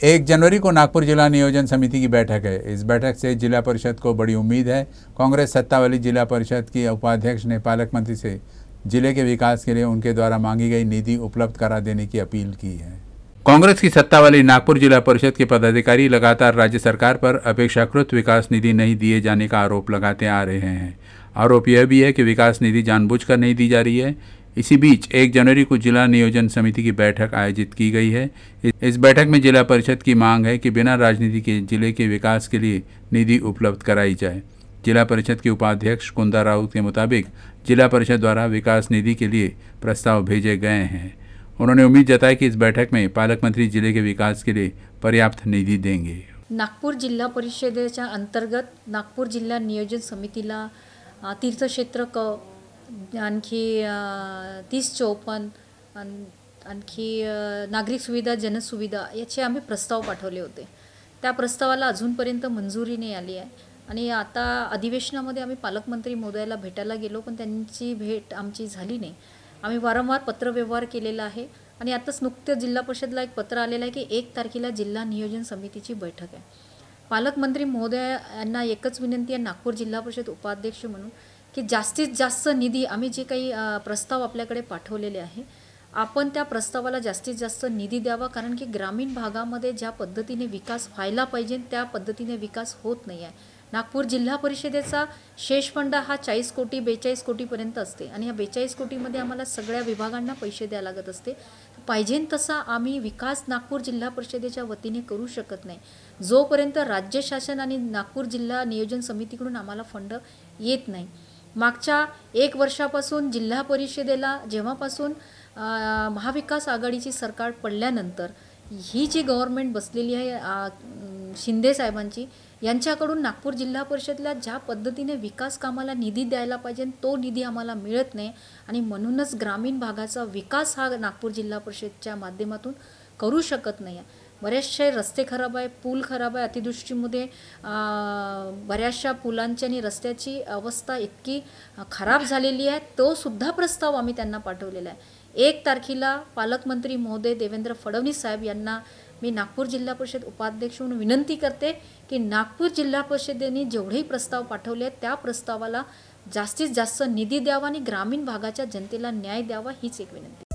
1 January को नागपुर जिला नियोजन समिति की बैठक है। इस बैठक से जिला परिषद को बड़ी उम्मीद है। कांग्रेस सत्ता वाली जिला परिषद की उपाध्यक्ष ने पालक मंत्री से जिले के विकास के लिए उनके द्वारा मांगी गई निधि उपलब्ध करा देने की अपील की है। कांग्रेस की सत्ता वाली नागपुर जिला परिषद के पदाधिकारी लगातार राज्य सरकार पर अपेक्षाकृत विकास निधि नहीं दिए जाने का आरोप लगाते आ रहे हैं। आरोप यह भी है कि विकास निधि जानबूझकर नहीं दी जा रही है। इसी बीच 1 जनवरी को जिला नियोजन समिति की बैठक आयोजित की गई है। इस बैठक में जिला परिषद की मांग है कि बिना राजनीति के जिले के विकास के लिए निधि उपलब्ध कराई जाए। जिला परिषद के उपाध्यक्ष कुंदा राउत के मुताबिक जिला परिषद द्वारा विकास निधि के लिए प्रस्ताव भेजे गए हैं। उन्होंने उम्मीद जताई कि इस बैठक में पालक मंत्री जिले के विकास के लिए पर्याप्त निधि देंगे। नागपूर जिल्हा परिषदेच्या अंतर्गत नागपूर जिल्हा नियोजन समितीला तीर्थक्षेत्र आणखी 3054 आणखी नागरिक सुविधा जनसुविधा याचे आम्ही प्रस्ताव पाठवले होते। त्या प्रस्तावाला अजूनपर्यंत मंजुरी नाही आली आहे आणि आता अधिवेशनामध्ये आम्ही पालकमंत्री महोदयाला भेटायला गेलो, पण त्यांची भेट आमची झाली नाही। आम्ही वारंवार पत्रव्यवहार केलेला आहे आणि आताच नुकतेच जिल्हा परिषदला एक पत्र आलेलं आहे की 1 तारखेला जिल्हा नियोजन समितीची बैठक आहे। पालकमंत्री महोदय यांना एकच विनंती आहे नागपूर जिल्हा परिषद उपाध्यक्ष म्हणून की जास्तीत जास्त निधी आम्ही जे काही प्रस्ताव आपल्याकडे पाठवलेले आहे आपण त्या प्रस्तावाला जास्तीत जास्त निधी द्यावा, कारण की ग्रामीण भागामध्ये ज्या पद्धतीने विकास व्हायला पाहिजे त्या पद्धतीने विकास होत नाही आहे। नागपूर जिल्हा परिषदेचा शेष फंड हा 40 कोटी 42 कोटीपर्यंत असते आणि या 42 कोटीमध्ये आम्हाला सगळ्या विभागांना पैसे द्यावे लागत असते। पाहिजे तसा आम्ही विकास नागपूर जिल्हा परिषदेच्या वतीने करू शकत नाही जोपर्यंत राज्य शासन आणि नागपूर जिल्हा नियोजन समितीकडून आम्हाला फंड येत नाही। मागच्या 1 वर्षापासून जिल्हा परिषदेला जेव्हापासून महाविकास आघाडीची सरकार पडल्यानंतर ही जी गव्हर्नमेंट बसलेली आहे शिंदे साहेबांची, यांच्याकडून नागपूर जिल्हा परिषदला ज्या पद्धतीने विकास कामाला निधी द्यायला पाहिजे तो निधी आम्हाला मिळत नाही आणि म्हणूनच ग्रामीण भागाचा विकास हा नागपूर जिल्हा परिषदच्या माध्यमातून करू शकत नाही आहे। बरेचसे रस्ते खराब आहे, पूल खराब आहे, अतिवृष्टीमध्ये बऱ्याचशा पुलांची आणि रस्त्याची अवस्था इतकी खराब झालेली आहे, तो सुद्धा प्रस्ताव आम्ही त्यांना पाठवलेला आहे। 1 तारखेला पालकमंत्री महोदय देवेंद्र फडणवीस साहेब यांना मी नागपूर जिल्हा परिषद उपाध्यक्ष म्हणून विनंती करते की नागपूर जिल्हा परिषदेने जेवढेही प्रस्ताव पाठवले आहेत त्या प्रस्तावाला जास्तीत जास्त निधी द्यावा आणि ग्रामीण भागाच्या जनतेला न्याय द्यावा, हीच एक विनंती।